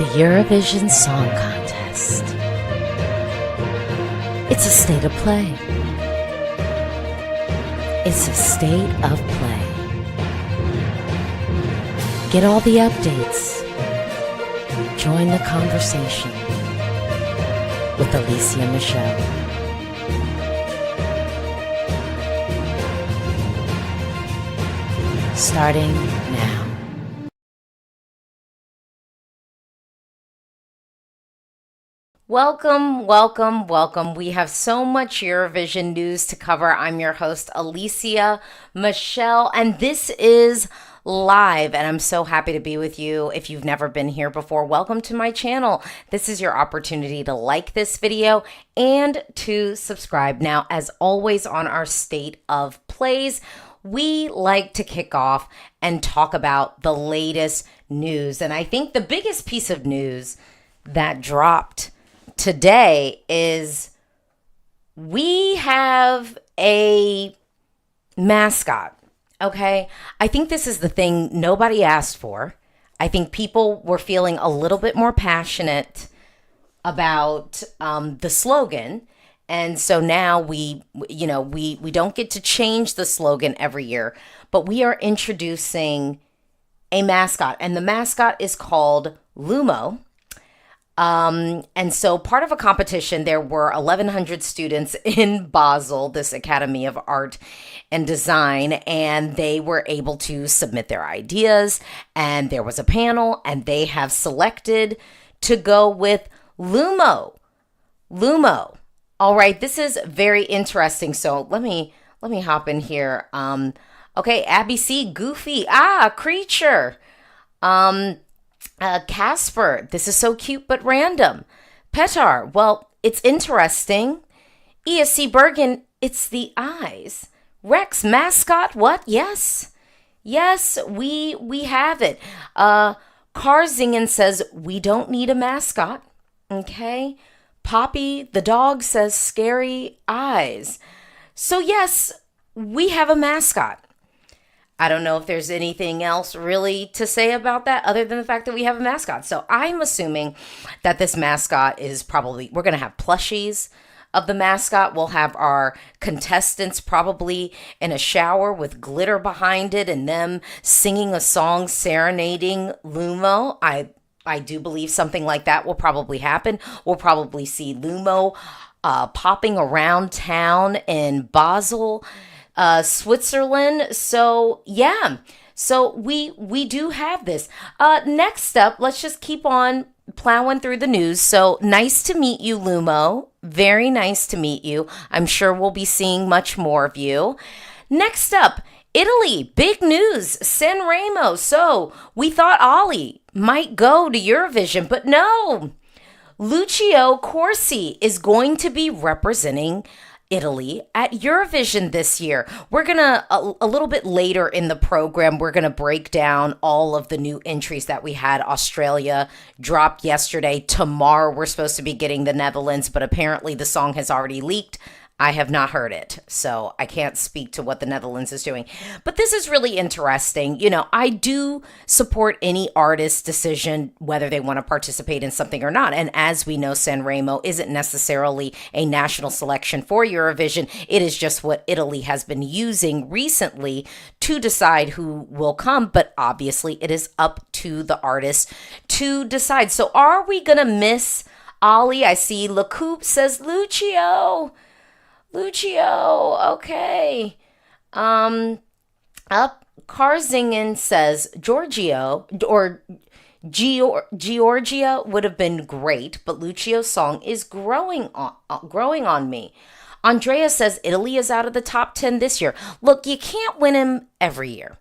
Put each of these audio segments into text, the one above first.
The Eurovision Song Contest. It's a state of play. It's a state of play. Get all the updates. Join the conversation with Alesia Michelle. Starting now. Welcome, welcome, welcome. We have so much Eurovision news to cover. I'm your host, Alesia Michelle, and this is live, and I'm so happy to be with you. If you've never been here before, welcome to my channel. This is your opportunity to like this video and to subscribe. Now, as always on our State of Plays, we like to kick off and talk about the latest news. And I think the biggest piece of news that dropped today is we have a mascot. Okay, I think this is the thing nobody asked for. I think people were feeling a little bit more passionate about the slogan. And so now we don't get to change the slogan every year, but we are introducing a mascot, and the mascot is called Lumo. And so part of a competition, there were 1,100 students in Basel, this Academy of Art and Design, and they were able to submit their ideas, and there was a panel, and they have selected to go with Lumo. Lumo. All right, this is very interesting. So let me hop in here. Okay, Abby C, Goofy, Creature. Casper, this is so cute but random. Petar, well, it's interesting. ESC Bergen, it's the eyes. Rex, mascot, what? Yes, we have it. Karzingen says we don't need a mascot. Okay. Poppy, the dog, says scary eyes. So yes, we have a mascot. I don't know if there's anything else really to say about that other than the fact that we have a mascot. So I'm assuming that this mascot is probably, we're going to have plushies of the mascot. We'll have our contestants probably in a shower with glitter behind it and them singing a song serenading Lumo. I do believe something like that will probably happen. We'll probably see Lumo popping around town in Basel, Switzerland. So yeah, so we do have this. Next up, let's just keep on plowing through the news. So nice to meet you, Lumo. Very nice to meet you. I'm sure we'll be seeing much more of you. Next up, Italy, big news, Sanremo. So we thought Ollie might go to Eurovision, but no. Lucio Corsi is going to be representing Italy at Eurovision this year. We're gonna, a little bit later in the program, we're gonna break down all of the new entries that we had. Australia dropped yesterday. Tomorrow we're supposed to be getting the Netherlands, but apparently the song has already leaked. I have not heard it, so I can't speak to what the Netherlands is doing. But this is really interesting. You know, I do support any artist's decision whether they want to participate in something or not. And as we know, Sanremo isn't necessarily a national selection for Eurovision. It is just what Italy has been using recently to decide who will come. But obviously, it is up to the artist to decide. So are we going to miss Ollie? I see LaCoupe says Lucio, okay. Up Karzingen says Giorgio or Georgia would have been great, but Lucio's song is growing on me. Andrea says Italy is out of the top 10 this year. Look, you can't win him every year.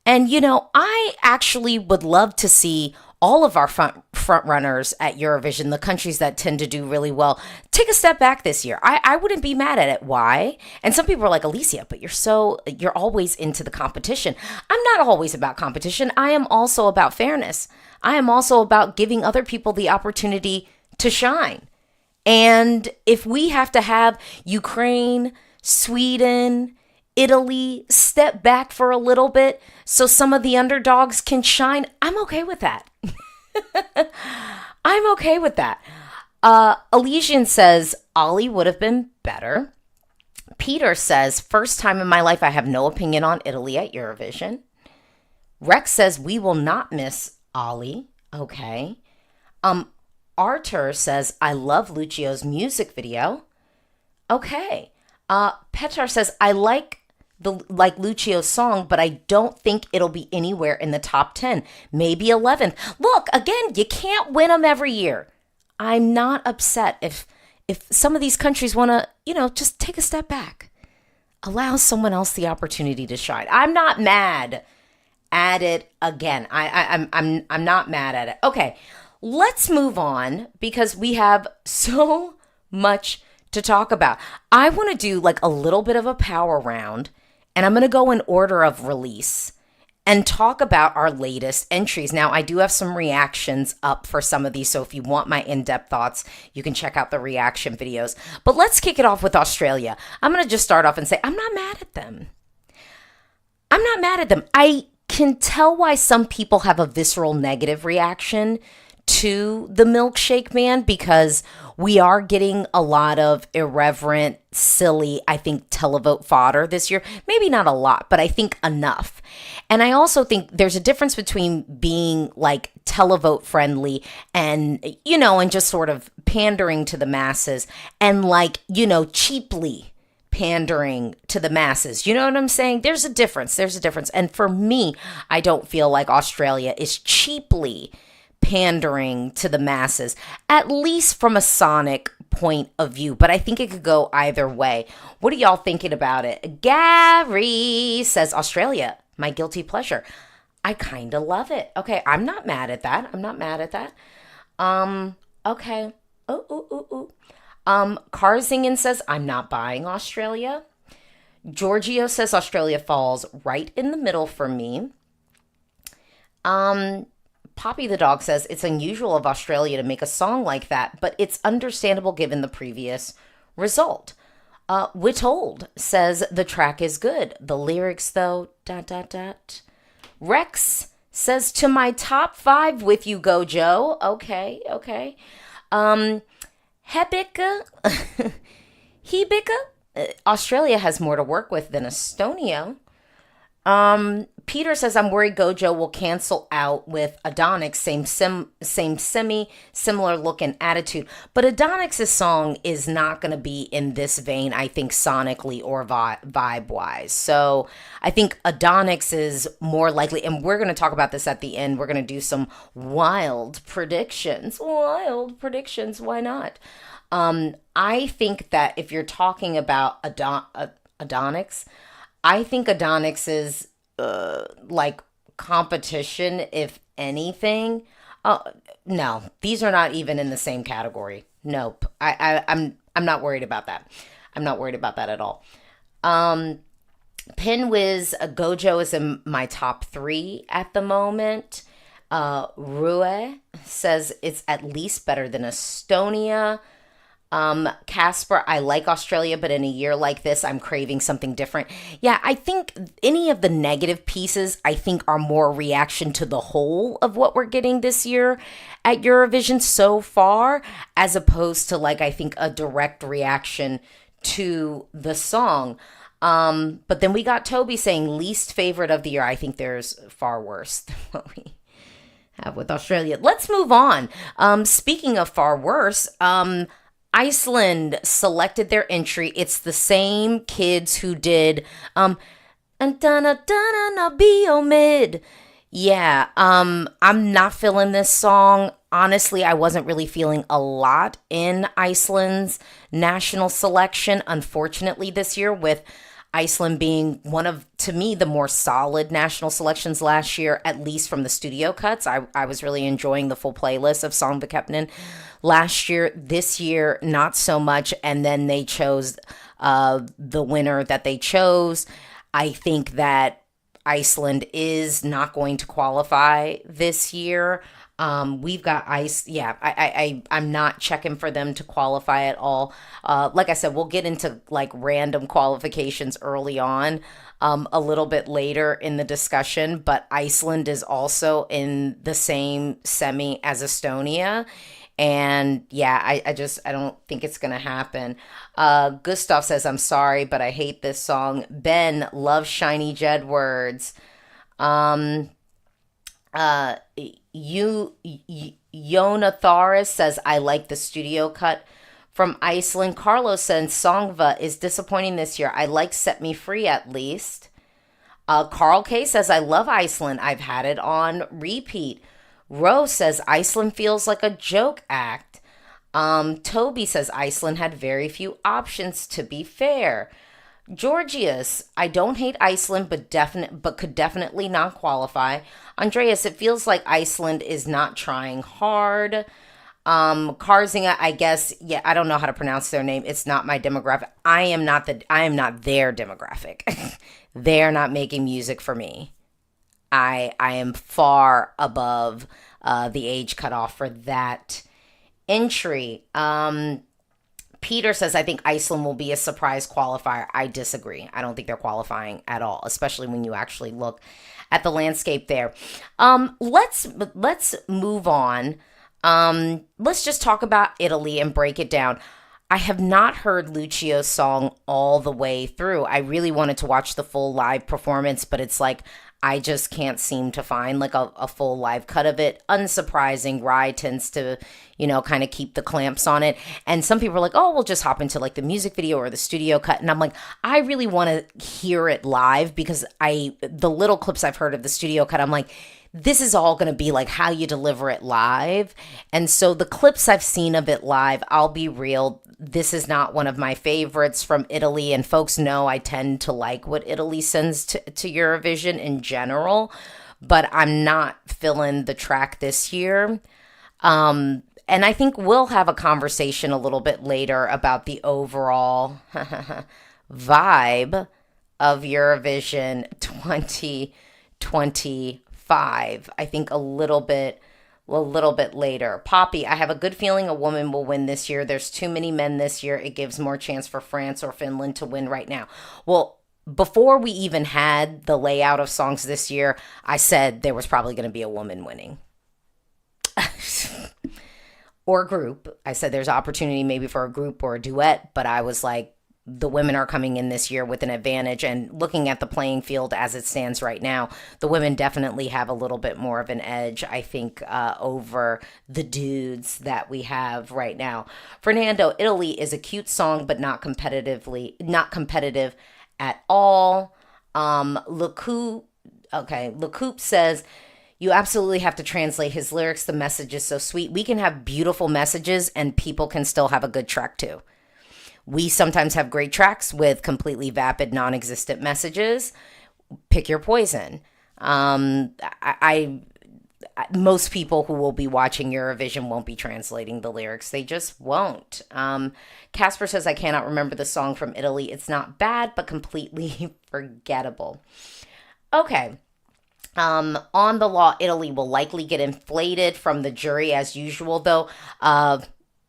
And you know, I actually would love to see all of our front runners at Eurovision, the countries that tend to do really well, take a step back this year. I wouldn't be mad at it. Why? And some people are like, Alesia, but you're always into the competition. I'm not always about competition. I am also about fairness. I am also about giving other people the opportunity to shine. And if we have to have Ukraine, Sweden, Italy step back for a little bit so some of the underdogs can shine, I'm okay with that. I'm okay with that. Elysian says, Ollie would have been better. Peter says, first time in my life I have no opinion on Italy at Eurovision. Rex says, we will not miss Ollie. Okay. Arthur says, I love Lucio's music video. Okay. Petar says, I like Lucio's song, but I don't think it'll be anywhere in the top 10, maybe 11th. Look, again, you can't win them every year. I'm not upset if some of these countries want to, just take a step back. Allow someone else the opportunity to shine. I'm not mad at it again. I'm not mad at it. Okay, let's move on because we have so much to talk about. I want to do like a little bit of a power round, and I'm going to go in order of release and talk about our latest entries. Now, I do have some reactions up for some of these, so if you want my in-depth thoughts, you can check out the reaction videos. But let's kick it off with Australia. I'm going to just start off and say, I'm not mad at them. I'm not mad at them. I can tell why some people have a visceral negative reaction to the Milkshake Man because we are getting a lot of irreverent, silly, I think, televote fodder this year. Maybe not a lot, but I think enough. And I also think there's a difference between being like televote friendly and, and just sort of pandering to the masses and like, cheaply pandering to the masses. You know what I'm saying? There's a difference. And for me, I don't feel like Australia is cheaply pandering to the masses, at least from a sonic point of view. But I think it could go either way. What are y'all thinking about it? Gary says, Australia, my guilty pleasure. I kind of love it. Okay, I'm not mad at that. Okay. Carzingen says, I'm not buying Australia. Giorgio says Australia falls right in the middle for me. Poppy the dog says, it's unusual of Australia to make a song like that, but it's understandable given the previous result. Witold says, the track is good. The lyrics, though, ... Rex says, to my top 5 with you, Gojo. Okay. Hebika, Australia has more to work with than Estonia. Peter says, I'm worried Gojo will cancel out with Adonix, same similar look and attitude. But Adonix's song is not going to be in this vein, I think, sonically or vibe-wise. So I think Adonix is more likely, and we're going to talk about this at the end. We're going to do some wild predictions. Why not? I think that if you're talking about Adonix, I think Adonix is like competition, if anything. No, these are not even in the same category. Nope. I'm not worried about that. I'm not worried about that at all. Pinwiz, Gojo is in my top 3 at the moment. Rue says it's at least better than Estonia. Casper, I like Australia, but in a year like this, I'm craving something different. Yeah, I think any of the negative pieces, I think, are more reaction to the whole of what we're getting this year at Eurovision so far, as opposed to, like, I think a direct reaction to the song. But then we got Toby saying least favorite of the year. I think there's far worse than what we have with Australia. Let's move on. Speaking of far worse, Iceland selected their entry. It's the same kids who did Biomid. Yeah, I'm not feeling this song. Honestly, I wasn't really feeling a lot in Iceland's national selection, unfortunately, this year, with Iceland being one of, to me, the more solid national selections last year, at least from the studio cuts. I was really enjoying the full playlist of Songbekeppnin last year. This year, not so much. And then they chose the winner that they chose. I think that Iceland is not going to qualify this year. We've got ice. Yeah, I'm not checking for them to qualify at all. Like I said, we'll get into like random qualifications early on, a little bit later in the discussion. But Iceland is also in the same semi as Estonia. And yeah, I don't think it's gonna happen. Gustav says, I'm sorry, but I hate this song. Ben loves Shiny Jedwards. Um, uh, Jonatharis says, I like the studio cut from Iceland. Carlos says, Songva is disappointing this year. I like Set Me Free at least. Carl K says, I love Iceland. I've had it on repeat. Rose says, Iceland feels like a joke act. Toby says, Iceland had very few options to be fair. Georgius, I don't hate Iceland, but could definitely not qualify. Andreas, it feels like Iceland is not trying hard. Karzinga, I guess, yeah, I don't know how to pronounce their name. It's not my demographic. I am not their demographic. They're not making music for me. I am far above the age cutoff for that entry. Peter says, I think Iceland will be a surprise qualifier. I disagree. I don't think they're qualifying at all, especially when you actually look at the landscape there. Let's move on. Let's just talk about Italy and break it down. I have not heard Lucio's song all the way through. I really wanted to watch the full live performance, but it's like I just can't seem to find like a full live cut of it. Unsurprising, Rye tends to, kind of keep the clamps on it. And some people are like, oh, we'll just hop into like the music video or the studio cut. And I'm like, I really want to hear it live because the little clips I've heard of the studio cut, I'm like, this is all going to be like how you deliver it live. And so the clips I've seen of it live, I'll be real, this is not one of my favorites from Italy. And folks know I tend to like what Italy sends to Eurovision in general, but I'm not feeling the track this year. And I think we'll have a conversation a little bit later about the overall vibe of Eurovision 2025. I think a little bit later. Poppy, I have a good feeling a woman will win this year. There's too many men this year. It gives more chance for France or Finland to win right now. Well, before we even had the layout of songs this year, I said there was probably going to be a woman winning. Or group. I said there's opportunity maybe for a group or a duet, but I was like, the women are coming in this year with an advantage, and looking at the playing field as it stands right now, the women definitely have a little bit more of an edge, I think, over the dudes that we have right now. Fernando, Italy is a cute song, but not competitive at all. LeCoupe says, you absolutely have to translate his lyrics. The message is so sweet. We can have beautiful messages and people can still have a good track too. We sometimes have great tracks with completely vapid, non-existent messages. Pick your poison. Most people who will be watching Eurovision won't be translating the lyrics. They just won't. Casper says, I cannot remember the song from Italy. It's not bad, but completely forgettable. Okay. On the law, Italy will likely get inflated from the jury as usual, though.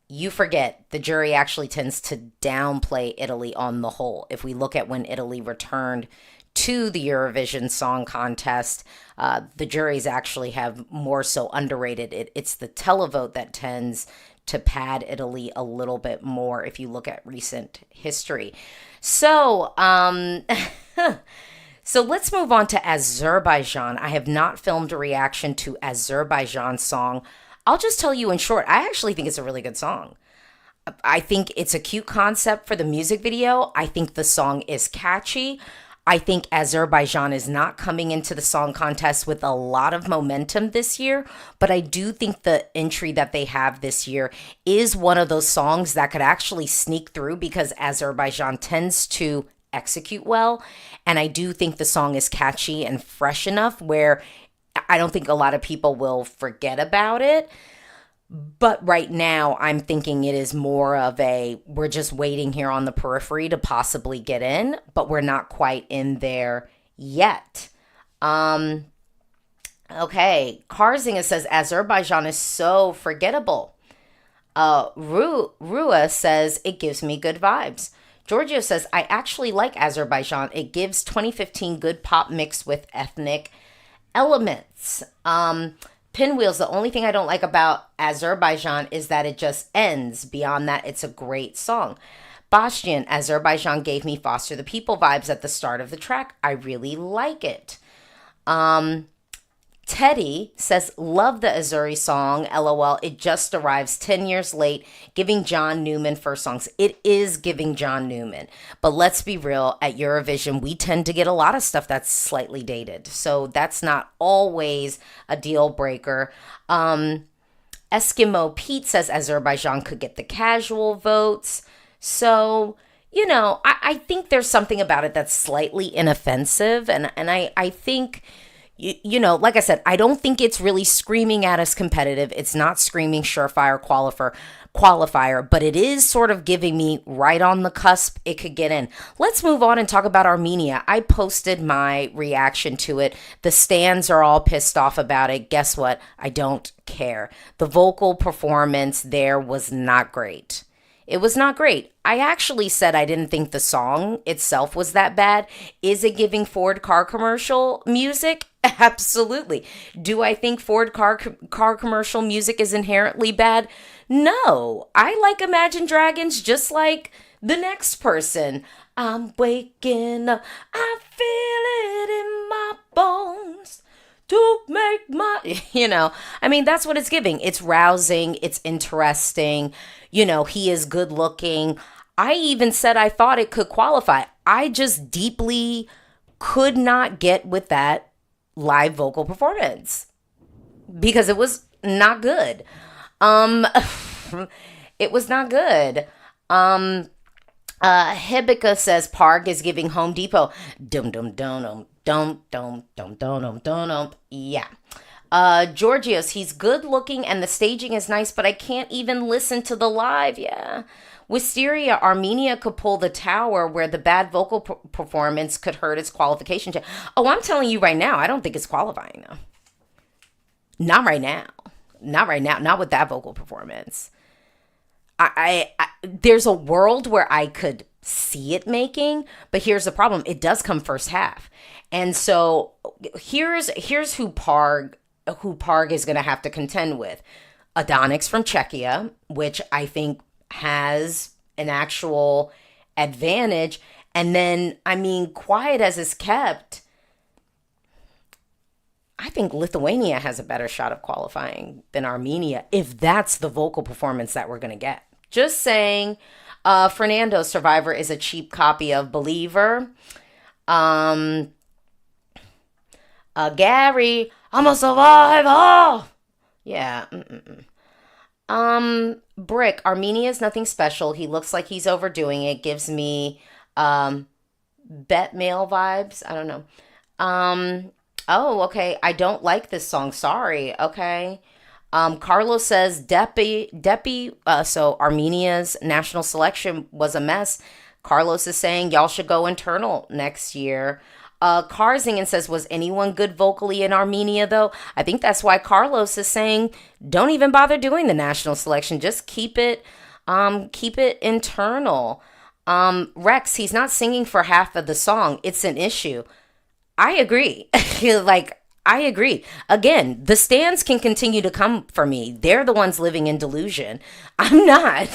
You forget the jury actually tends to downplay Italy on the whole. If we look at when Italy returned to the Eurovision Song Contest, the juries actually have more so underrated it. It's the televote that tends to pad Italy a little bit more if you look at recent history. So, so let's move on to Azerbaijan. I have not filmed a reaction to Azerbaijan's song. I'll just tell you in short, I actually think it's a really good song. I think it's a cute concept for the music video. I think the song is catchy. I think Azerbaijan is not coming into the song contest with a lot of momentum this year, but I do think the entry that they have this year is one of those songs that could actually sneak through because Azerbaijan tends to execute well. And I do think the song is catchy and fresh enough where I don't think a lot of people will forget about it. But right now, I'm thinking it is more of we're just waiting here on the periphery to possibly get in, but we're not quite in there yet. Okay, Karzinga says Azerbaijan is so forgettable. Rua says it gives me good vibes. Giorgio says I actually like Azerbaijan. It gives 2015 good pop mixed with ethnic elements. Pinwheels, the only thing I don't like about Azerbaijan is that it just ends. Beyond that, it's a great song. Bastian, Azerbaijan gave me Foster the People vibes at the start of the track. I really like it. Teddy says, love the Azuri song. LOL. It just arrives 10 years late, giving John Newman first songs. It is giving John Newman. But let's be real, at Eurovision, we tend to get a lot of stuff that's slightly dated. So that's not always a deal breaker. Eskimo Pete says Azerbaijan could get the casual votes. So, I think there's something about it that's slightly inoffensive. And I think like I said, I don't think it's really screaming at us competitive. It's not screaming surefire qualifier, but it is sort of giving me right on the cusp it could get in. Let's move on and talk about Armenia. I posted my reaction to it. The stands are all pissed off about it. Guess what? I don't care. The vocal performance there was not great. It was not great. I actually said I didn't think the song itself was that bad. Is it giving Ford car commercial music? Absolutely. Do I think Ford car commercial music is inherently bad? No. I like Imagine Dragons just like the next person. I'm waking up. I feel it in my bones to make my, that's what it's giving. It's rousing. It's interesting. He is good looking. I even said I thought it could qualify. I just deeply could not get with that live vocal performance because it was not good. It was not good. Hibika says Park is giving Home Depot. Dum dum dum dum dum dum dum dum dum dum. Yeah. Georgios, he's good looking and the staging is nice, but I can't even listen to the live. Yeah. Wisteria, Armenia could pull the tower where the bad vocal performance could hurt its qualification. Oh, I'm telling you right now, I don't think it's qualifying though. Not right now. Not right now. Not with that vocal performance. I there's a world where I could see it making, but here's the problem. It does come first half. And so here's who Parg is going to have to contend with. Adonix from Czechia, which I think has an actual advantage. And then, quiet as is kept, I think Lithuania has a better shot of qualifying than Armenia, if that's the vocal performance that we're going to get. Just saying. Fernando, Survivor is a cheap copy of Believer. Gary, I'm a survivor. Yeah. Brick, Armenia is nothing special. He looks like he's overdoing it. Gives me Bet Male vibes. I don't know. Oh, okay. I don't like this song. Sorry. Okay. Carlos says Depi, so Armenia's national selection was a mess. Carlos is saying y'all should go internal next year. Karzingen says, was anyone good vocally in Armenia though? I think that's why Carlos is saying don't even bother doing the national selection. Just keep it internal. Rex, he's not singing for half of the song. It's an issue. I agree. I agree. Again, the stands can continue to come for me. They're the ones living in delusion. I'm not.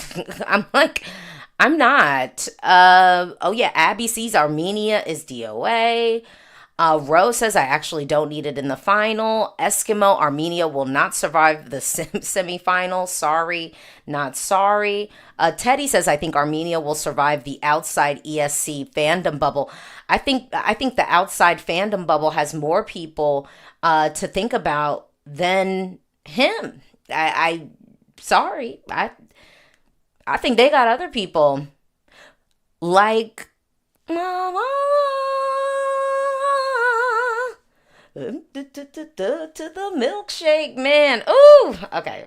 I'm not. Oh yeah, Abby sees Armenia is DOA. Rose says, I actually don't need it in the final. Eskimo, Armenia will not survive the semifinal. Sorry, not sorry. Teddy says, I think Armenia will survive the outside ESC fandom bubble. I think the outside fandom bubble has more people to think about than him. Sorry. I think they got other people like Mama. To the milkshake man. Ooh. Okay.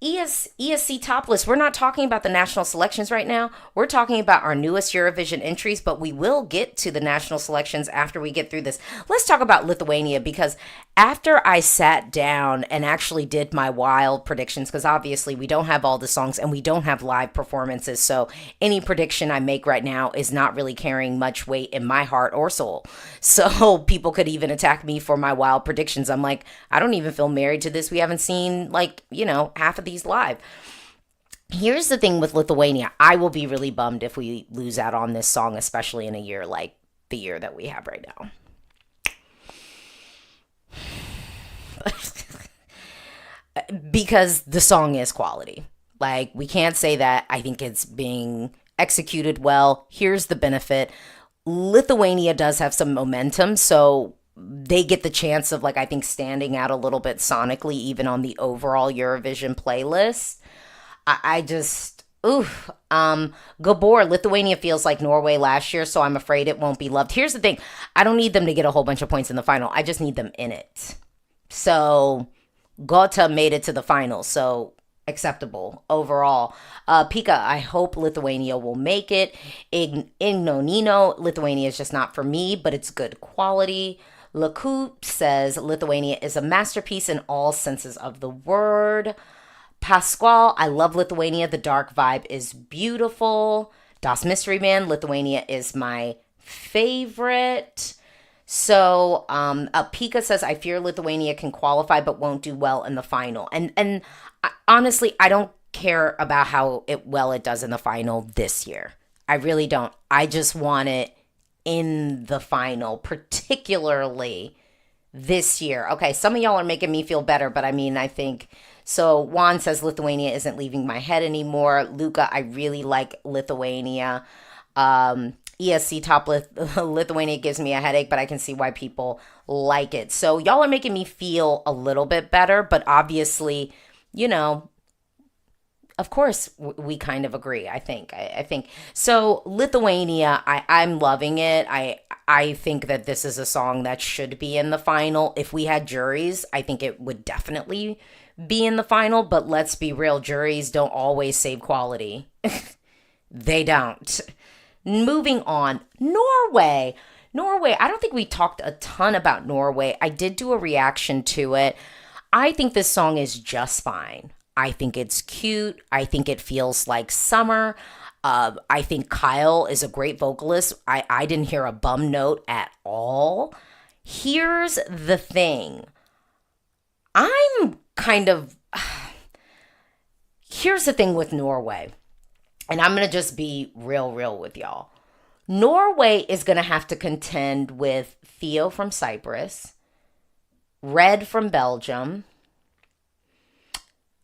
ESC top list. We're not talking about the national selections right now. We're talking about our newest Eurovision entries, but we will get to the national selections after we get through this. Let's talk about Lithuania, because after I sat down and actually did my wild predictions, because obviously we don't have all the songs and we don't have live performances, so any prediction I make right now is not really carrying much weight in my heart or soul. So people could even attack me for my wild predictions. I'm like, I don't even feel married to this. We haven't seen, like, half of these live. Here's the thing with Lithuania. I will be really bummed if we lose out on this song, especially in a year like the year that we have right now. Because the song is quality. Like, we can't say that. I think it's being executed well. Here's the benefit. Lithuania does have some momentum, so they get the chance of, like, I think standing out a little bit sonically, even on the overall Eurovision playlist. I just, Gabor, Lithuania feels like Norway last year, so I'm afraid it won't be loved. Here's the thing. I don't need them to get a whole bunch of points in the final. I just need them in it. So Gotha made it to the final, so acceptable overall. Pika, I hope Lithuania will make it. Ignonino, Lithuania is just not for me, but it's good quality. Lacoup says Lithuania is a masterpiece in all senses of the word. Pasquale, I love Lithuania. The dark vibe is beautiful. Das Mystery Man, Lithuania is my favorite. So, Pika says, I fear Lithuania can qualify but won't do well in the final. And honestly, I don't care about how well it does in the final this year. I really don't. I just want it in the final, particularly this year. Okay, some of y'all are making me feel better, but I think... So Juan says Lithuania isn't leaving my head anymore. Luca, I really like Lithuania. ESC top Lithuania gives me a headache, but I can see why people like it. So y'all are making me feel a little bit better, but obviously, of course, we kind of agree, I think. I think. So Lithuania, I'm loving it. I think that this is a song that should be in the final. If we had juries, I think it would definitely be in the final, but let's be real, juries don't always save quality. They don't. Moving on, Norway, I don't think we talked a ton about Norway. I did do a reaction to it. I think this song is just fine. I think it's cute. I think it feels like summer. I think Kyle is a great vocalist. I didn't hear a bum note at all. Here's the thing. Here's the thing with Norway, and I'm going to just be real with y'all. Norway is going to have to contend with Theo from Cyprus, Red from Belgium.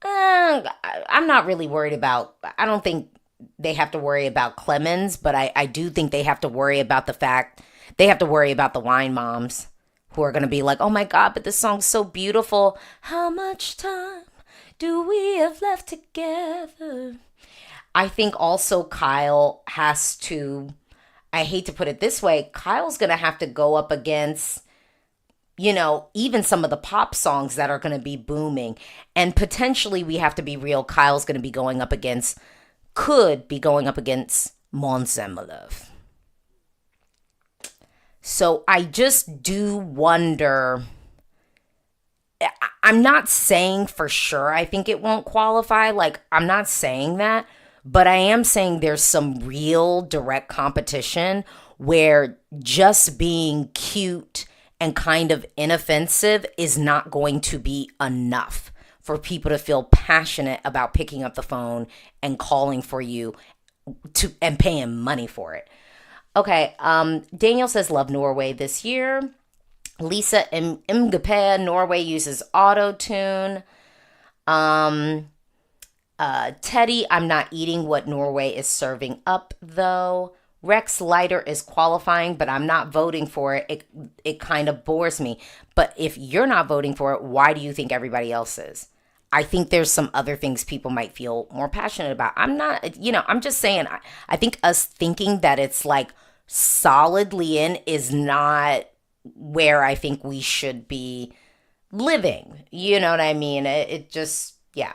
I'm not really worried about, I don't think they have to worry about Clemens, but I do think they have to worry about the fact, they have to worry about the wine moms who are going to be like, oh my God, but this song's so beautiful. How much time do we have left together? I think also Kyle has to, I hate to put it this way, Kyle's going to have to go up against, even some of the pop songs that are going to be booming. And potentially, we have to be real, Kyle's going to be going up against, could be going up against Måns Zelmerlöw. So I just do wonder, I'm not saying for sure I think it won't qualify. Like, I'm not saying that, but I am saying there's some real direct competition where just being cute and kind of inoffensive is not going to be enough for people to feel passionate about picking up the phone and calling for you and paying money for it. Okay, Daniel says, love Norway this year. Lisa Mgape, Norway uses auto-tune. Teddy, I'm not eating what Norway is serving up, though. Rex Leiter is qualifying, but I'm not voting for it. It kind of bores me. But if you're not voting for it, why do you think everybody else is? I think there's some other things people might feel more passionate about. I'm not, I'm just saying, I think us thinking that it's like solidly in is not where I think we should be living. You know what I mean? It just, yeah.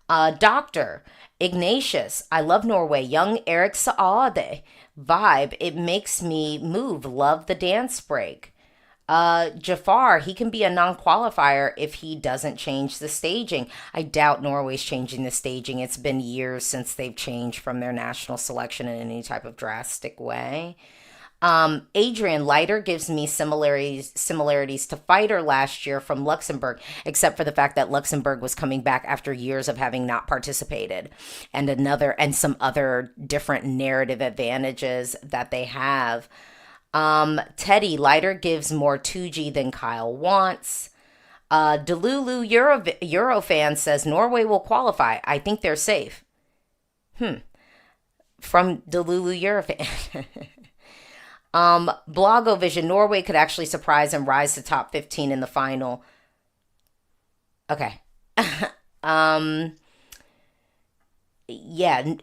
Doctor Ignatius, I love Norway. Young Eric Saade vibe. It makes me move. Love the dance break. Jafar, he can be a non-qualifier if he doesn't change the staging. I doubt Norway's changing the staging. It's been years since they've changed from their national selection in any type of drastic way. Adrian Leiter gives me similarities to Fighter last year from Luxembourg, except for the fact that Luxembourg was coming back after years of having not participated, and some other different narrative advantages that they have. Teddy Leiter gives more 2G than Kyle wants. Delulu Eurofan says Norway will qualify. I think they're safe. From Delulu Eurofan. Blogovision, Norway could actually surprise and rise to top 15 in the final. Okay. Yeah,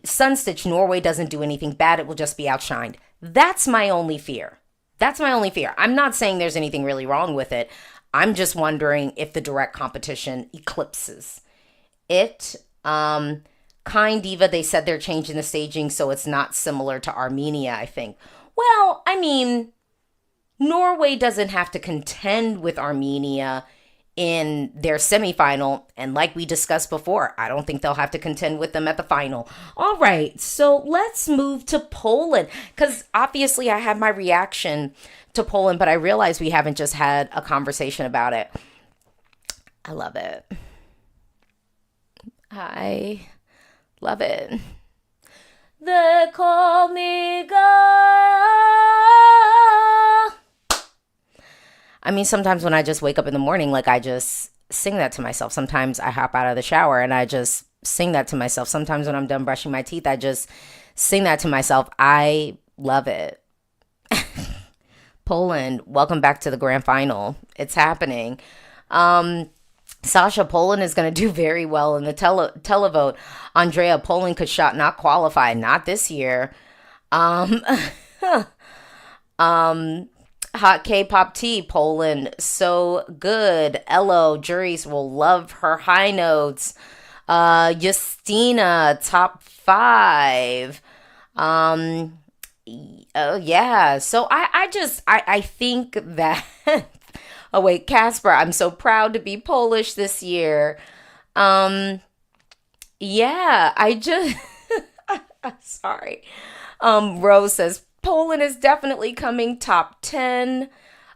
Sunstitch, Norway doesn't do anything bad. It will just be outshined. That's my only fear. I'm not saying there's anything really wrong with it. I'm just wondering if the direct competition eclipses it. Kind Diva, they said they're changing the staging so it's not similar to Armenia, I think. Well, I mean, Norway doesn't have to contend with Armenia in their semifinal. And like we discussed before, I don't think they'll have to contend with them at the final. All right, so let's move to Poland. Because obviously I had my reaction to Poland, but I realized we haven't just had a conversation about it. I love it. I love it. They call me God. I mean, sometimes when I just wake up in the morning, like I just sing that to myself. Sometimes I hop out of the shower and I just sing that to myself. Sometimes when I'm done brushing my teeth, I just sing that to myself. I love it. Poland, welcome back to the grand final. It's happening. Sasha, Poland is going to do very well in the televote. Andrea, Poland could not qualify. Not this year. Hot K-pop tea, Poland, so good. Elo, juries will love her high notes. Justina, top 5. Oh yeah. So I think that oh wait, Casper, I'm so proud to be Polish this year. Yeah, I just sorry. Rose says Poland is definitely coming top 10.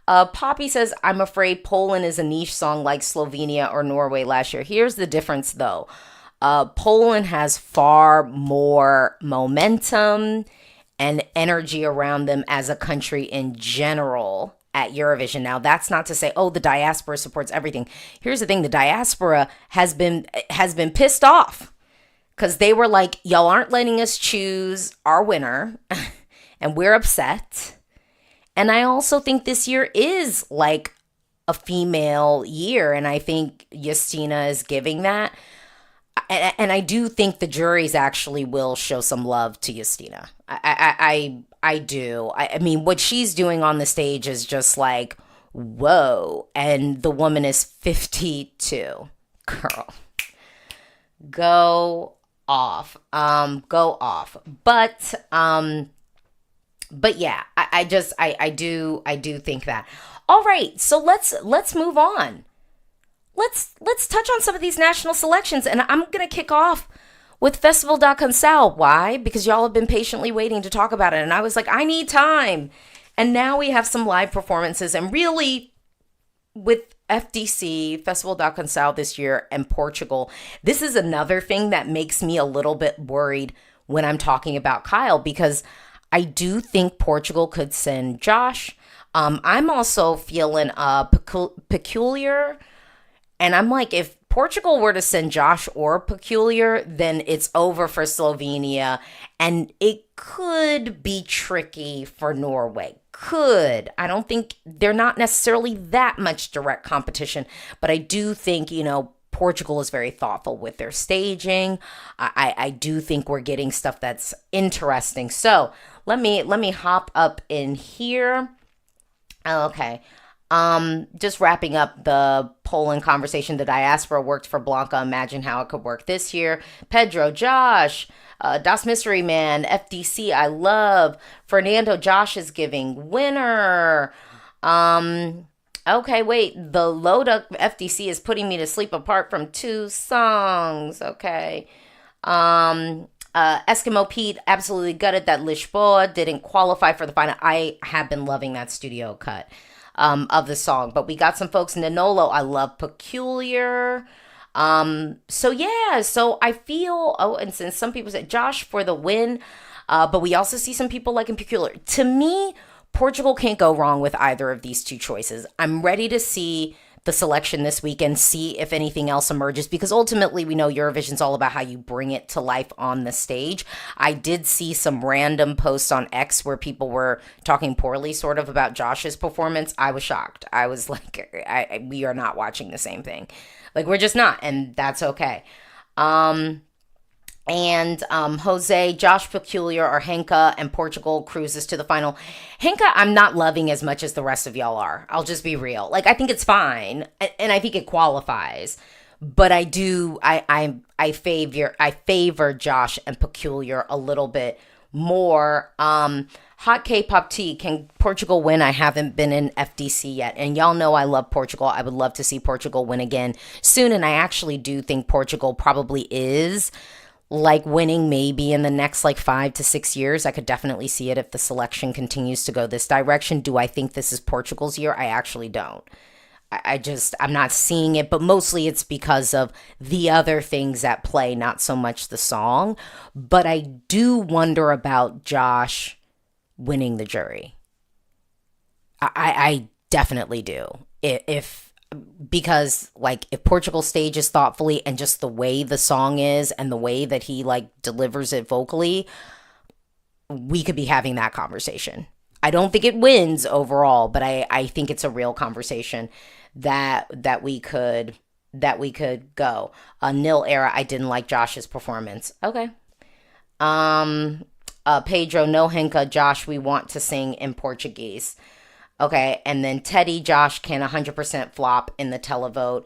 Poppy says, I'm afraid Poland is a niche song like Slovenia or Norway last year. Here's the difference though. Poland has far more momentum and energy around them as a country in general at Eurovision. Now, that's not to say, oh, the diaspora supports everything. Here's the thing. The diaspora has been pissed off because they were like, y'all aren't letting us choose our winner and we're upset. And I also think this year is like a female year. And I think Justina is giving that. And I do think the juries actually will show some love to Justina. I do. I mean, what she's doing on the stage is just like, whoa. And the woman is 52. Girl, go off. Go off. But yeah, I do think that. All right, so let's move on. Let's touch on some of these national selections, and I'm gonna kick off with Festival da Canção. Why? Because y'all have been patiently waiting to talk about it, and I was like, I need time. And now we have some live performances, and really, with FDC, Festival da Canção this year, and Portugal, this is another thing that makes me a little bit worried when I'm talking about Kyle, because I do think Portugal could send Josh. I'm also feeling peculiar. And I'm like, if Portugal were to send Josh or Peculiar, then it's over for Slovenia. And it could be tricky for Norway. Could. I don't think they're not necessarily that much direct competition. But I do think, Portugal is very thoughtful with their staging. I do think we're getting stuff that's interesting. So let me hop up in here. Okay. Just wrapping up the Poland conversation, the diaspora worked for Blanca. Imagine how it could work this year. Pedro, Josh, Das Mystery Man, FDC, I love. Fernando, Josh is giving. Winner. Okay, wait. The load up FDC is putting me to sleep apart from two songs. Okay. Eskimo Pete, absolutely gutted that Lisboa didn't qualify for the final. I have been loving that studio cut of the song. But we got some folks. Nanolo, I love Peculiar. So yeah, so I feel, and since some people said Josh for the win, but we also see some people like in Peculiar. To me, Portugal can't go wrong with either of these two choices. I'm ready to see the selection this weekend, see if anything else emerges, because ultimately we know Eurovision's all about how you bring it to life on the stage. I did see some random posts on X where people were talking poorly sort of about Josh's performance. I was shocked. I was like, we are not watching the same thing. Like, we're just not, and that's okay. Jose, Josh Peculiar, or Henka, and Portugal cruises to the final. Henka, I'm not loving as much as the rest of y'all are. I'll just be real. Like, I think it's fine, and I think it qualifies. But I favor Josh and Peculiar a little bit more. Hot K-pop tea. Can Portugal win? I haven't been in FDC yet. And y'all know I love Portugal. I would love to see Portugal win again soon. And I actually do think Portugal probably is like winning maybe in the next like 5 to 6 years. I could definitely see it if the selection continues to go this direction. Do I think this is Portugal's year? I actually don't. I'm not seeing it, but mostly it's because of the other things at play, not so much the song. But I do wonder about Josh winning the jury. I definitely do. Because like if Portugal stages thoughtfully and just the way the song is and the way that he like delivers it vocally, we could be having that conversation. I don't think it wins overall, but I think it's a real conversation that we could go. Nil era, I didn't like Josh's performance. Okay. Pedro, no Henka, Josh, we want to sing in Portuguese. Okay, and then Teddy, Josh can 100% flop in the televote.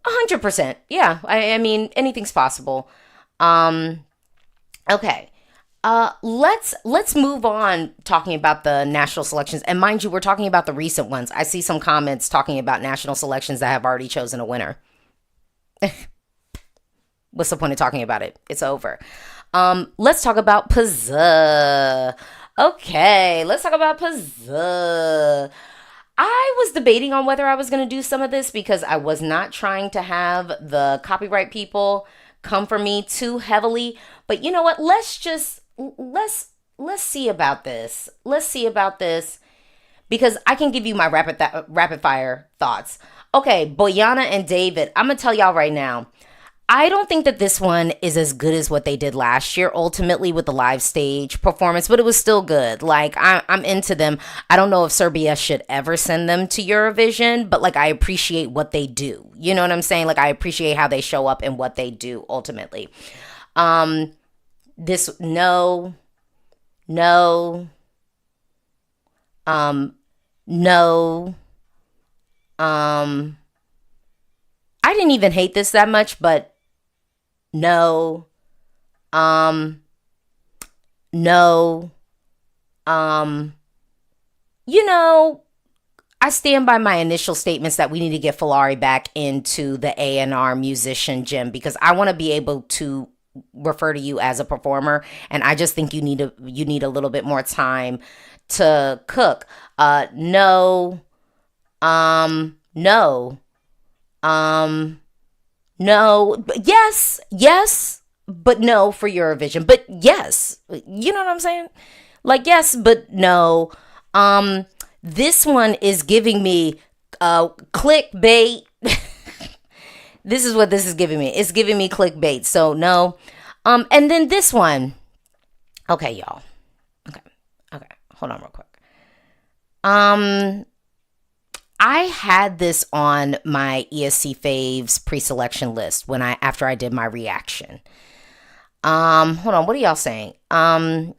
100%, yeah. I mean, anything's possible. Okay. Let's move on talking about the national selections. And mind you, we're talking about the recent ones. I see some comments talking about national selections that have already chosen a winner. What's the point of talking about it? It's over. Let's talk about Pazza. Okay, let's talk about Pazza. I was debating on whether I was going to do some of this because I was not trying to have the copyright people come for me too heavily. But you know what? Let's see about this. Let's see about this because I can give you my rapid fire thoughts. Okay, Boyana and David, I'm going to tell y'all right now. I don't think that this one is as good as what they did last year, ultimately with the live stage performance, but it was still good. Like, I'm into them. I don't know if Serbia should ever send them to Eurovision, but like, I appreciate what they do. You know what I'm saying? Like, I appreciate how they show up and what they do ultimately. No, I didn't even hate this that much, but no, you know, I stand by my initial statements that we need to get Filari back into the A&R musician gym because I want to be able to refer to you as a performer, and I just think you need a little bit more time to cook. No, but yes, but no for Eurovision. But yes, you know what I'm saying? Like, yes, but no. This one is giving me clickbait. This is what this is giving me. It's giving me clickbait. So no. And then this one. Okay, y'all. Okay. Hold on real quick. I had this on my ESC faves pre-selection list after I did my reaction. Hold on, what are y'all saying? Peter,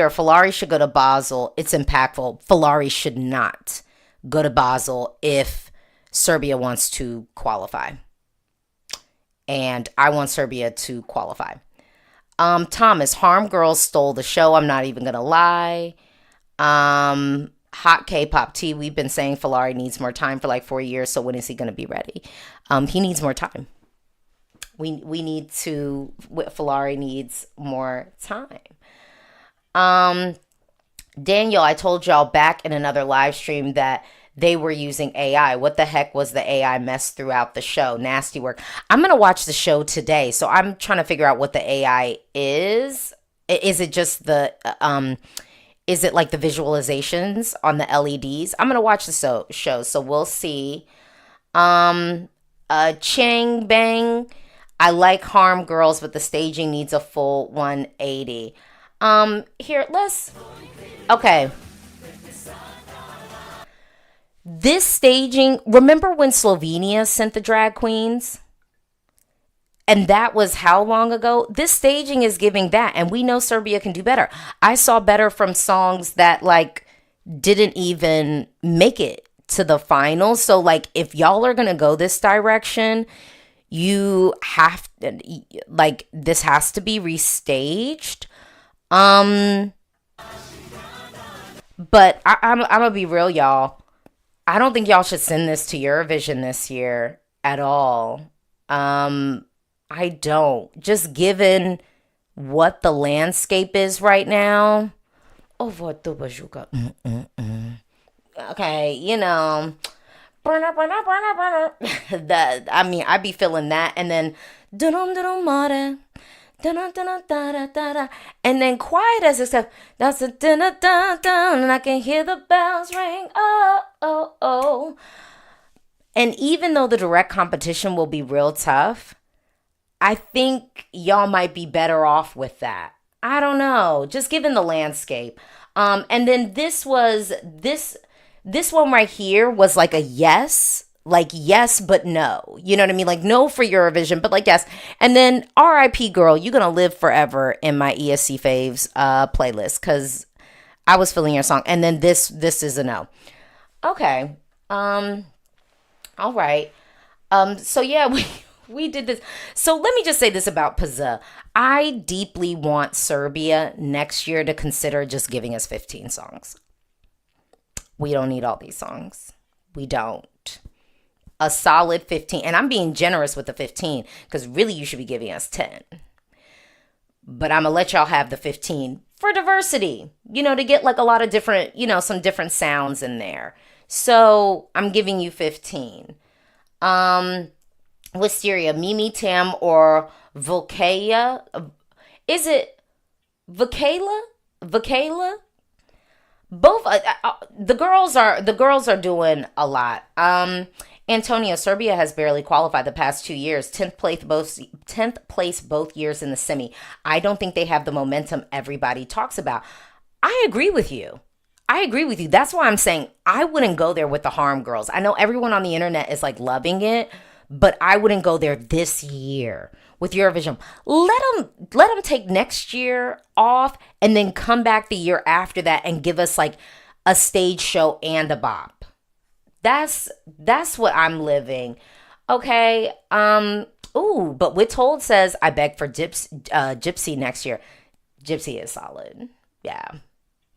Filari should go to Basel. It's impactful. Filari should not go to Basel if Serbia wants to qualify. And I want Serbia to qualify. Thomas, Harm Girls stole the show. I'm not even going to lie. Hot K-pop tea. We've been saying Falari needs more time for like 4 years. So when is he going to be ready? He needs more time. Falari needs more time. Daniel, I told y'all back in another live stream that they were using AI. What the heck was the AI mess throughout the show? Nasty work. I'm going to watch the show today. So I'm trying to figure out what the AI is. Is it just is it like the visualizations on the LEDs? I'm going to watch the show. So we'll see. Chang Bang. I like Harm Girls, but the staging needs a full 180. Okay. This staging, remember when Slovenia sent the drag queens? And that was how long ago? This staging is giving that, and we know Serbia can do better. I saw better from songs that like didn't even make it to the finals. So like if y'all are going to go this direction, you have to, like, this has to be restaged. But I'm gonna be real, y'all. I don't think y'all should send this to Eurovision this year at all. I don't. Just given what the landscape is right now. Okay, you know. I be feeling that. And then and then quiet as itself. That's a and I can hear the bells ring. Oh. And even though the direct competition will be real tough, I think y'all might be better off with that. I don't know. Just given the landscape. And then this one right here was like a yes. Like yes, but no. You know what I mean? Like no for Eurovision, but like yes. And then R.I.P. girl, you're going to live forever in my ESC faves playlist because I was feeling your song. And then this is a no. Okay. All right. So yeah, we did this. So let me just say this about PZA. I deeply want Serbia next year to consider just giving us 15 songs. We don't need all these songs. We don't. A solid 15. And I'm being generous with the 15 because really you should be giving us 10. But I'm going to let y'all have the 15 for diversity, to get like a lot of different, some different sounds in there. So I'm giving you 15. Wisteria, Mimi Tam or Volkaya. Is it Vakala? Both the girls are doing a lot. Antonio, Serbia has barely qualified the past 2 years. 10th place both years in the semi. I don't think they have the momentum everybody talks about. I agree with you. That's why I'm saying I wouldn't go there with the Harm Girls. I know everyone on the internet is like loving it, but I wouldn't go there this year with Eurovision. Let them take next year off and then come back the year after that and give us like a stage show and a bop. That's what I'm living. Okay. But Witold says I beg for Gypsy next year. Gypsy is solid. Yeah.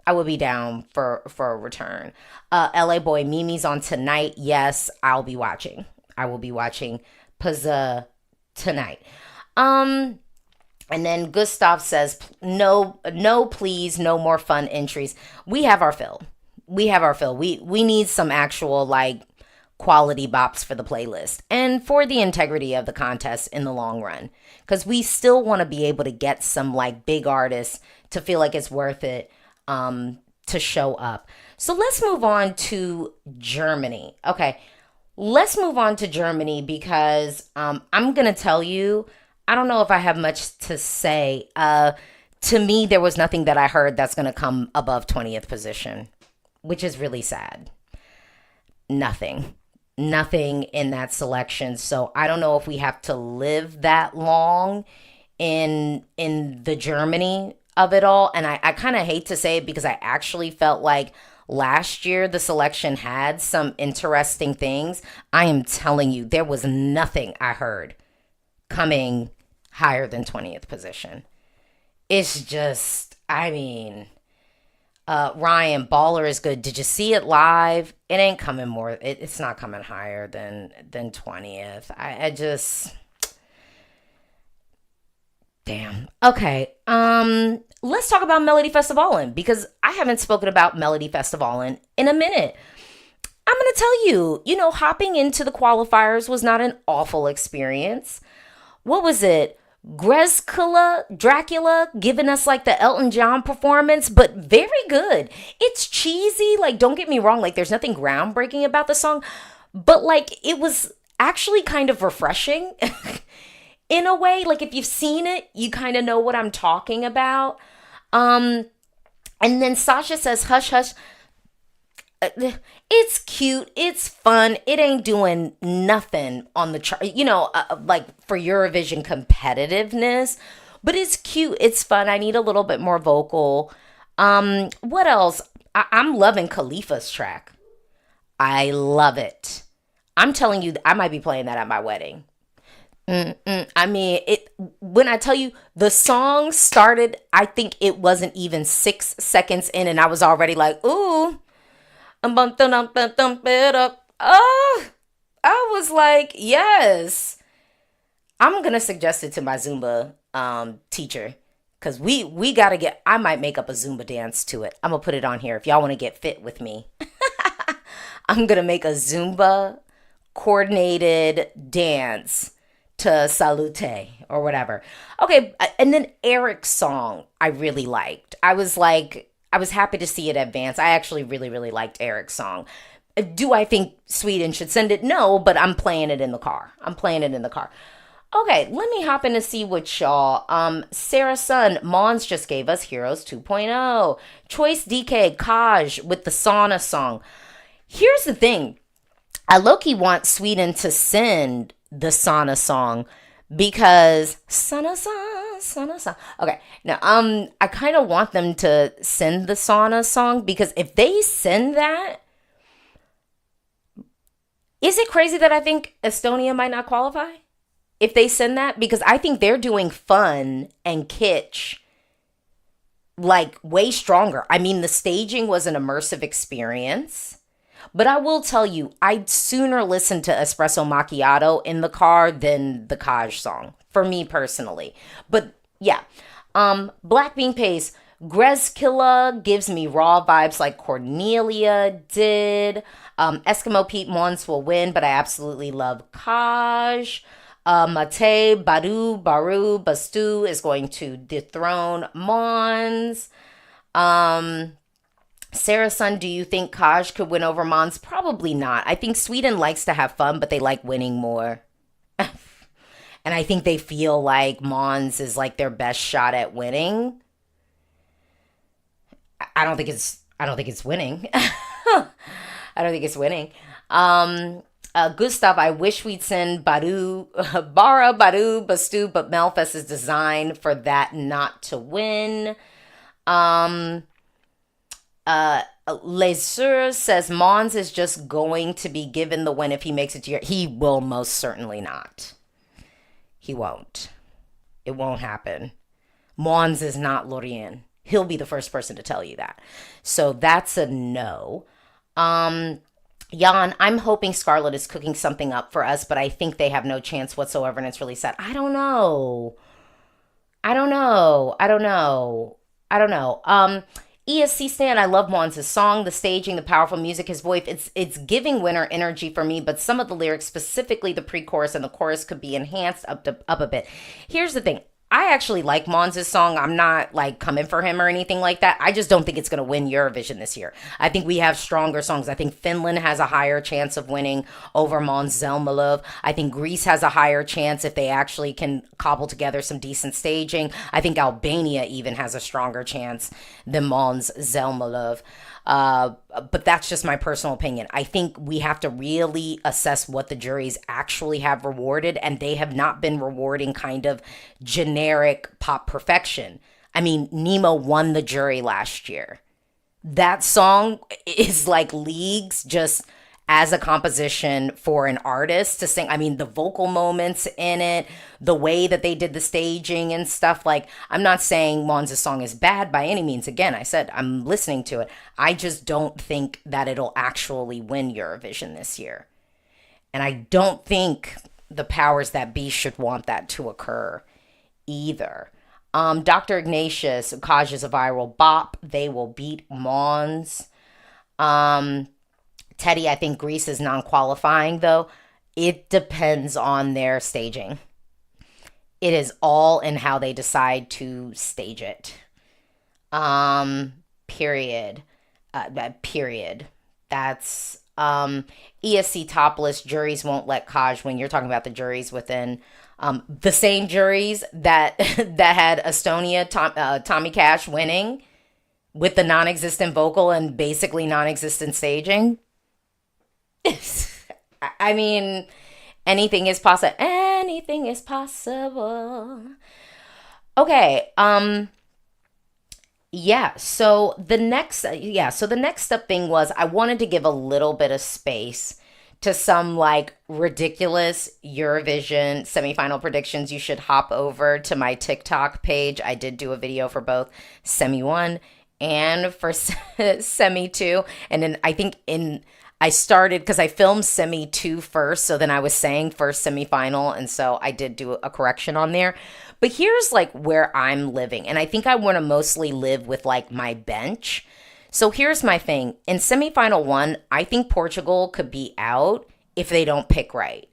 I would be down for a return. LA Boy, Mimi's on tonight. Yes, I will be watching PZA tonight. And then Gustav says, no, please, no more fun entries. We have our fill. We need some actual like quality bops for the playlist and for the integrity of the contest in the long run. Because we still want to be able to get some like big artists to feel like it's worth it to show up. So let's move on to Germany. Okay, let's move on to Germany because I'm going to tell you, I don't know if I have much to say. To me, there was nothing that I heard that's going to come above 20th position, which is really sad. Nothing in that selection. So I don't know if we have to live that long in the Germany of it all. And I kind of hate to say it because I actually felt like last year the selection had some interesting things. I am telling you, there was nothing I heard coming higher than 20th position. It's just, I mean, Ryan, Baller is good. Did you see it live? It ain't coming more. It's not coming higher than 20th. I just, damn. Okay. Let's talk about Melody Festivalin because I haven't spoken about Melody Festivalin in a minute. I'm gonna tell you, hopping into the qualifiers was not an awful experience. What was it? Dracula giving us like the Elton John performance, but very good. It's cheesy, like don't get me wrong, like there's nothing groundbreaking about the song, but like it was actually kind of refreshing in a way. Like if you've seen it, you kind of know what I'm talking about. And then Sasha says, hush, hush. It's cute. It's fun. It ain't doing nothing on the chart, like for Eurovision competitiveness, but it's cute. It's fun. I need a little bit more vocal. What else? I'm loving Khalifa's track. I love it. I'm telling you, I might be playing that at my wedding. I mean, when I tell you the song started, I think it wasn't even 6 seconds in and I was already like, ooh. Oh, I was like, yes. I'm going to suggest it to my Zumba teacher because we got to I might make up a Zumba dance to it. I'm going to put it on here if y'all want to get fit with me. I'm going to make a Zumba coordinated dance to Salute or whatever. Okay, and then Eric's song I really liked. I was happy to see it advance. I actually really, really liked Eric's song. Do I think Sweden should send it? No, but I'm playing it in the car. Okay, let me hop in to see what y'all. Sarah Sun, Mons just gave us Heroes 2.0. Choice DK, Kaj with the sauna song. Here's the thing. I low-key want Sweden to send the sauna song because sauna song. Okay, now I kind of want them to send the sauna song because if they send that, is it crazy that I think Estonia might not qualify? If they send that, because I think they're doing fun and kitsch like way stronger. I mean, the staging was an immersive experience. But I will tell you, I'd sooner listen to Espresso Macchiato in the car than the Kaj song, for me personally. But yeah, Black Bean Pace, Grezkilla gives me raw vibes like Cornelia did. Eskimo Pete Mons will win, but I absolutely love Kaj. Mate, Baru, Bastu is going to dethrone Mons. Sarah Sun, do you think Kaj could win over Mons? Probably not. I think Sweden likes to have fun, but they like winning more. And I think they feel like Mons is like their best shot at winning. I don't think it's winning. I don't think it's winning. Gustav, I wish we'd send Bastu, but Melfest is designed for that not to win. Lesur says Mons is just going to be given the win if he makes it to He will most certainly not. He won't. It won't happen. Mons is not Lorien. He'll be the first person to tell you that. So that's a no. Jan, I'm hoping Scarlett is cooking something up for us, but I think they have no chance whatsoever, and it's really sad. I don't know. ESC Stan, I love Mons' song, the staging, the powerful music, his voice. It's giving winter energy for me, but some of the lyrics, specifically the pre-chorus and the chorus, could be enhanced up a bit. Here's the thing. I actually like Mons' song. I'm not like coming for him or anything like that. I just don't think it's going to win Eurovision this year. I think we have stronger songs. I think Finland has a higher chance of winning over Mons Zelmerlöw. I think Greece has a higher chance if they actually can cobble together some decent staging. I think Albania even has a stronger chance than Mons Zelmerlöw. But that's just my personal opinion. I think we have to really assess what the juries actually have rewarded, and they have not been rewarding kind of generic pop perfection. I mean, Nemo won the jury last year. That song is like leagues just as a composition for an artist to sing. I mean, the vocal moments in it, the way that they did the staging and stuff. Like, I'm not saying Monza's song is bad by any means. Again, I said I'm listening to it. I just don't think that it'll actually win Eurovision this year. And I don't think the powers that be should want that to occur either. Dr. Ignatius, Kaj is a viral bop. They will beat Mons. Teddy, I think Greece is non-qualifying though. It depends on their staging. It is all in how they decide to stage it. Period. Period. That's ESC topless. Juries won't let Kaj win. You're talking about the juries within the same juries that that had Estonia, Tommy Cash winning with the non-existent vocal and basically non-existent staging. I mean, anything is possible. Anything is possible. Okay. So the next up thing was I wanted to give a little bit of space to some like ridiculous Eurovision semifinal predictions. You should hop over to my TikTok page. I did do a video for both Semi 1 and for Semi 2. And then I started because I filmed Semi 2 first. So then I was saying first semifinal. And so I did do a correction on there. But here's like where I'm living. And I think I want to mostly live with like my bench. So here's my thing. In semifinal 1, I think Portugal could be out if they don't pick right.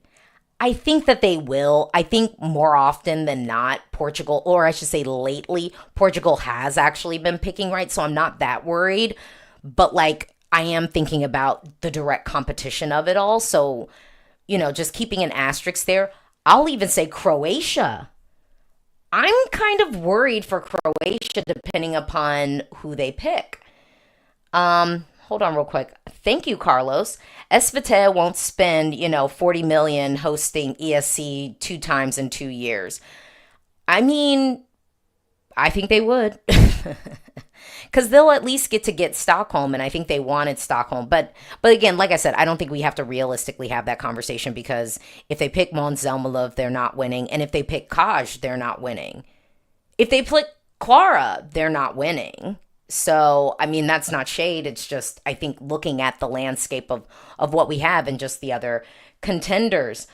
I think that they will. I think more often than not, Portugal, or I should say lately, Portugal has actually been picking right. So I'm not that worried. But like, I am thinking about the direct competition of it all. So, just keeping an asterisk there. I'll even say Croatia. I'm kind of worried for Croatia depending upon who they pick. Hold on real quick. Thank you, Carlos. Esvita won't spend, 40 million hosting ESC 2 times in 2 years. I mean, I think they would. Because they'll at least get Stockholm, and I think they wanted Stockholm. But again, like I said, I don't think we have to realistically have that conversation because if they pick Måns Zelmerlöw, they're not winning. And if they pick Kaj, they're not winning. If they pick Clara, they're not winning. So, I mean, that's not shade. It's just, I think, looking at the landscape of what we have and just the other contenders.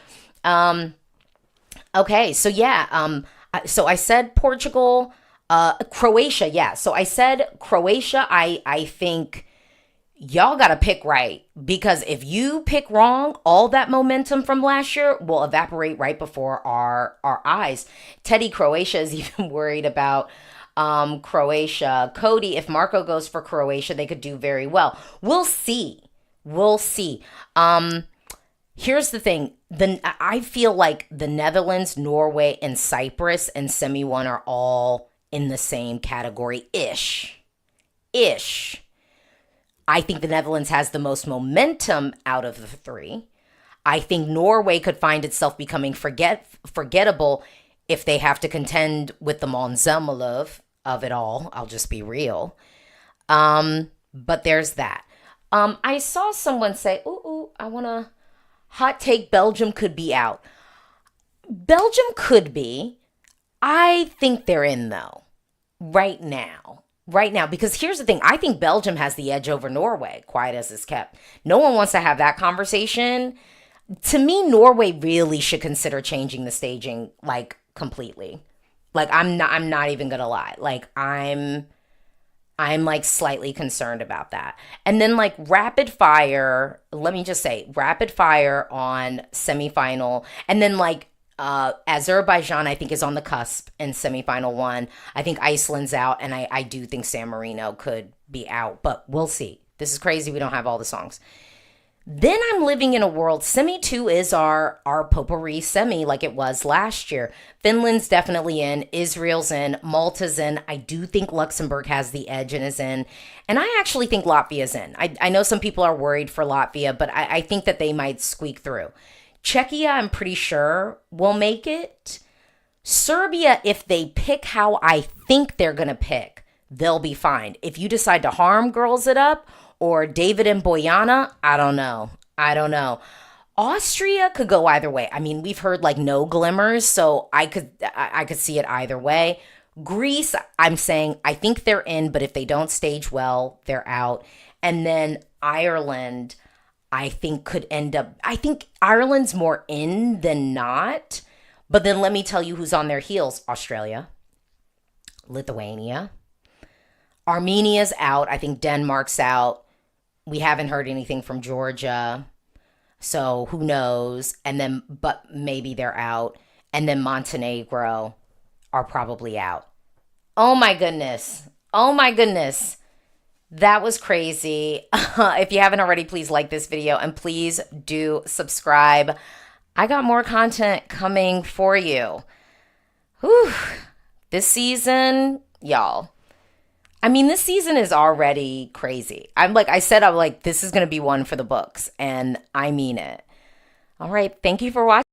Okay, so yeah. So I said Portugal, Croatia, yeah. So I said Croatia, I think y'all got to pick right. Because if you pick wrong, all that momentum from last year will evaporate right before our eyes. Teddy, Croatia is even worried about Croatia. Cody, if Marco goes for Croatia, they could do very well. We'll see. Here's the thing. I feel like the Netherlands, Norway, and Cyprus and Semi 1 are all in the same category-ish. I think the Netherlands has the most momentum out of the 3. I think Norway could find itself becoming forgettable if they have to contend with the Måns Zelmerlöw of it all. I'll just be real. But there's that. I saw someone say, I want to hot take Belgium could be out. Belgium could be. I think they're in though. Right now. Because here's the thing. I think Belgium has the edge over Norway, quiet as it's kept. No one wants to have that conversation. To me, Norway really should consider changing the staging like completely. Like I'm not even gonna lie. Like I'm like slightly concerned about that. And then like rapid fire, let me just say rapid fire on semifinal. And then like Azerbaijan, I think, is on the cusp in semifinal 1. I think Iceland's out, and I do think San Marino could be out, but we'll see. This is crazy. We don't have all the songs. Then I'm living in a world. Semi 2 is our potpourri semi like it was last year. Finland's definitely in. Israel's in. Malta's in. I do think Luxembourg has the edge and is in. And I actually think Latvia's in. I know some people are worried for Latvia, but I think that they might squeak through. Czechia, I'm pretty sure, will make it. Serbia, if they pick how I think they're going to pick, they'll be fine. If you decide to harm Girls It Up or David and Boyana, I don't know. I don't know. Austria could go either way. I mean, we've heard like no glimmers, so I could see it either way. Greece, I'm saying I think they're in, but if they don't stage well, they're out. And then Ireland, I think could end up, I think Ireland's more in than not. But then let me tell you who's on their heels. Australia, Lithuania, Armenia's out. I think Denmark's out. We haven't heard anything from Georgia. So who knows? And then, but maybe they're out. And then Montenegro are probably out. Oh my goodness. Oh my goodness. That was crazy. If you haven't already, please like this video and please do subscribe. I got more content coming for you. Whew. This season, y'all. I mean, this season is already crazy. I'm like, this is going to be one for the books, and I mean it. All right. Thank you for watching.